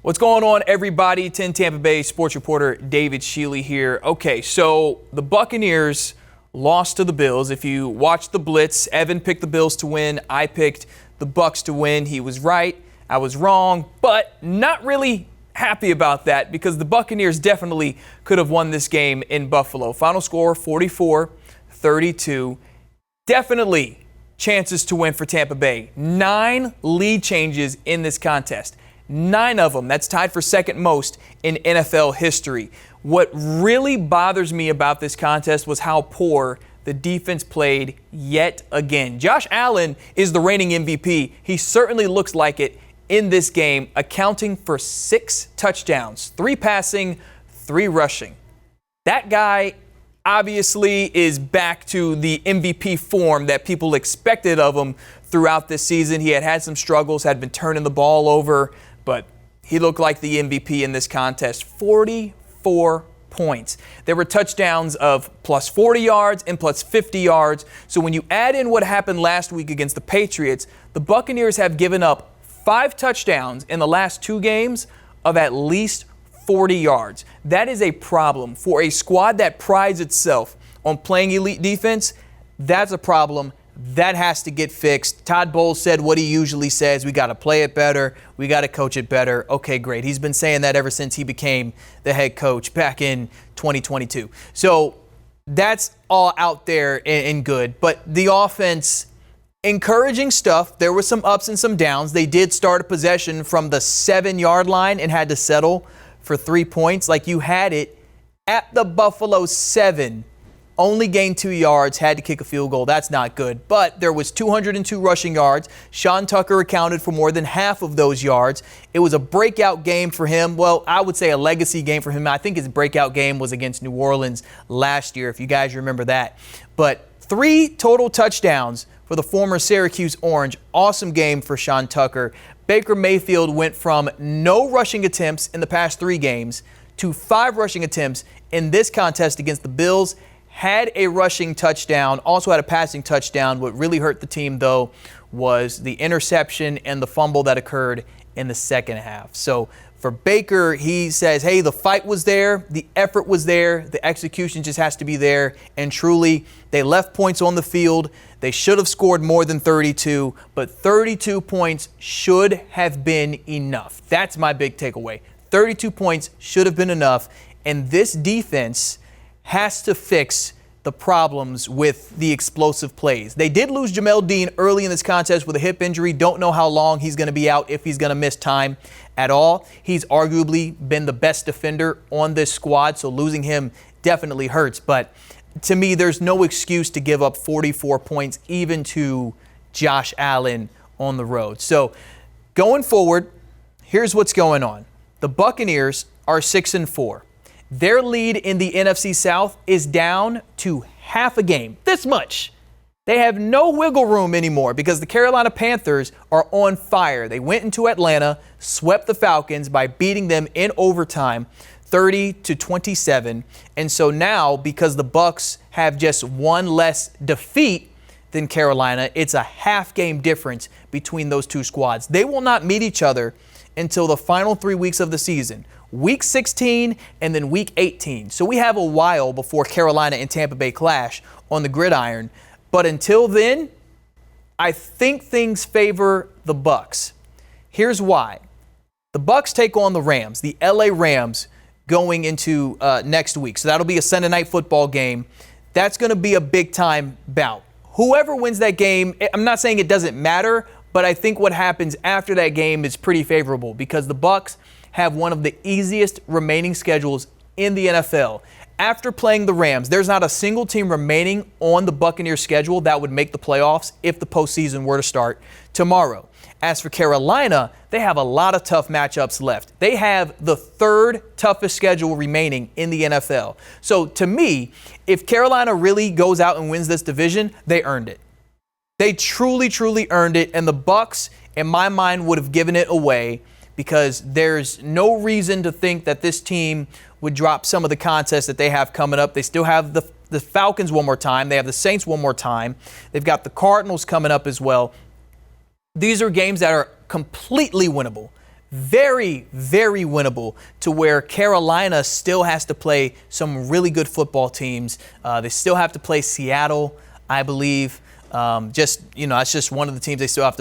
What's going on, everybody? 10 Tampa Bay sports reporter David Schiele here. Okay, so the Buccaneers lost to the Bills. If you watched the Blitz, Evan picked the Bills to win. I picked the Bucs to win. He was right. I was wrong, but not really happy about that because the Buccaneers definitely could have won this game in Buffalo. Final score 44-32. Definitely chances to win for Tampa Bay. 9 lead changes in this contest. 9 of them. That's tied for second most in NFL history. What really bothers me about this contest was how poor the defense played yet again. Josh Allen is the reigning MVP. He certainly looks like it in this game, accounting for 6 touchdowns, 3 passing, 3 rushing. That guy obviously is back to the MVP form that people expected of him throughout this season. He had some struggles, had been turning the ball over, but he looked like the MVP in this contest. 44 points. There were touchdowns of plus 40 yards and plus 50 yards. So when you add in what happened last week against the Patriots, the Buccaneers have given up 5 touchdowns in the last 2 games of at least 40 yards. That is a problem for a squad that prides itself on playing elite defense. That's a problem. That has to get fixed. Todd Bowles said what he usually says. We got to play it better. We got to coach it better. Okay, great. He's been saying that ever since he became the head coach back in 2022. So that's all out there and good. But the offense, encouraging stuff. There were some ups and some downs. They did start a possession from the 7-yard line and had to settle for 3 points. Like you had it at the Buffalo 7. Only gained 2 yards, had to kick a field goal. That's not good. But there was 202 rushing yards. Sean Tucker accounted for more than half of those yards. It was a breakout game for him. Well, I would say a legacy game for him. I think his breakout game was against New Orleans last year, if you guys remember that. But 3 total touchdowns for the former Syracuse Orange. Awesome game for Sean Tucker. Baker Mayfield went from no rushing attempts in the past 3 games to 5 rushing attempts in this contest against the Bills. Had a rushing touchdown, also had a passing touchdown. What really hurt the team, though, was the interception and the fumble that occurred in the second half. So for Baker, he says, hey, the fight was there, the effort was there, the execution just has to be there. And truly, they left points on the field. They should have scored more than 32, but 32 points should have been enough. That's my big takeaway. 32 points should have been enough, and this defense has to fix the problems with the explosive plays. They did lose Jamel Dean early in this contest with a hip injury. Don't know how long he's going to be out, if he's going to miss time at all. He's arguably been the best defender on this squad, so losing him definitely hurts. But to me, there's no excuse to give up 44 points, even to Josh Allen on the road. So going forward, here's what's going on. The Buccaneers are 6-4. Their lead in the NFC South is down to half a game. This much. They have no wiggle room anymore because the Carolina Panthers are on fire. They went into Atlanta, swept the Falcons by beating them in overtime, 30-27. And so now, because the Bucs have just 1 less defeat than Carolina, it's a half game difference between those 2 squads. They will not meet each other until the final 3 weeks of the season. Week 16 and then week 18. So we have a while before Carolina and Tampa Bay clash on the gridiron. But until then, I think things favor the Bucs. Here's why. The Bucs take on the Rams, the LA Rams, going into next week. So that'll be a Sunday night football game. That's going to be a big-time bout. Whoever wins that game, I'm not saying it doesn't matter, but I think what happens after that game is pretty favorable because the Bucs have one of the easiest remaining schedules in the NFL. After playing the Rams, there's not a single team remaining on the Buccaneers schedule that would make the playoffs if the postseason were to start tomorrow. As for Carolina, they have a lot of tough matchups left. They have the 3rd toughest schedule remaining in the NFL. So to me, if Carolina really goes out and wins this division, they earned it. They truly, truly earned it, and the Bucs, in my mind, would have given it away because there's no reason to think that this team would drop some of the contests that they have coming up. They still have the Falcons one more time. They have the Saints one more time. They've got the Cardinals coming up as well. These are games that are completely winnable. very, very winnable, to where Carolina still has to play some really good football teams. They still have to play Seattle, I believe. That's just one of the teams they still have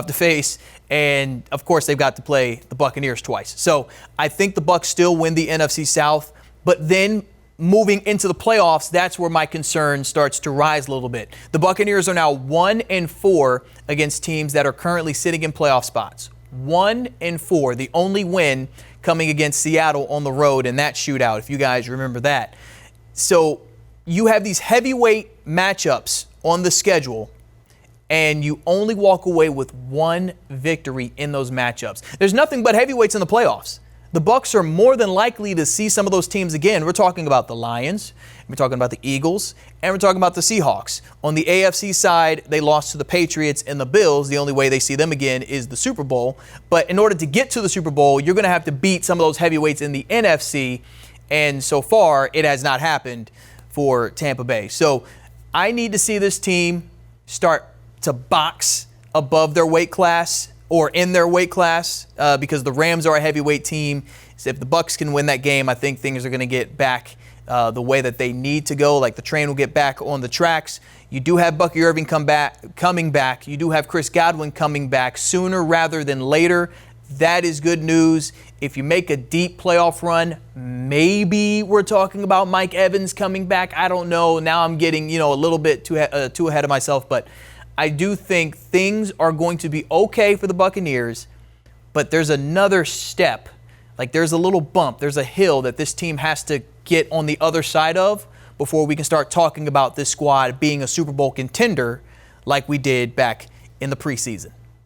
to face. And of course, they've got to play the Buccaneers twice. So I think the Bucs still win the NFC South, but then moving into the playoffs, that's where my concern starts to rise a little bit. The Buccaneers are now 1-4 against teams that are currently sitting in playoff spots. 1-4, the only win coming against Seattle on the road in that shootout, if you guys remember that. So you have these heavyweight matchups on the schedule, and you only walk away with one victory in those matchups. There's nothing but heavyweights in the playoffs. The Bucs are more than likely to see some of those teams again. We're talking about the Lions, we're talking about the Eagles, and we're talking about the Seahawks. On the AFC side, they lost to the Patriots and the Bills. The only way they see them again is the Super Bowl. But in order to get to the Super Bowl, you're going to have to beat some of those heavyweights in the NFC. And so far, it has not happened for Tampa Bay. So I need to see this team start to box above their weight class or in their weight class, because the Rams are a heavyweight team. So if the Bucs can win that game, I think things are going to get back the way that they need to go. Like the train will get back on the tracks. You do have Bucky Irving coming back. You do have Chris Godwin coming back sooner rather than later. That is good news. If you make a deep playoff run, maybe we're talking about Mike Evans coming back. I don't know. Now I'm getting a little bit too ahead of myself, but I do think things are going to be okay for the Buccaneers, but there's another step. Like there's a little bump, there's a hill that this team has to get on the other side of before we can start talking about this squad being a Super Bowl contender like we did back in the preseason.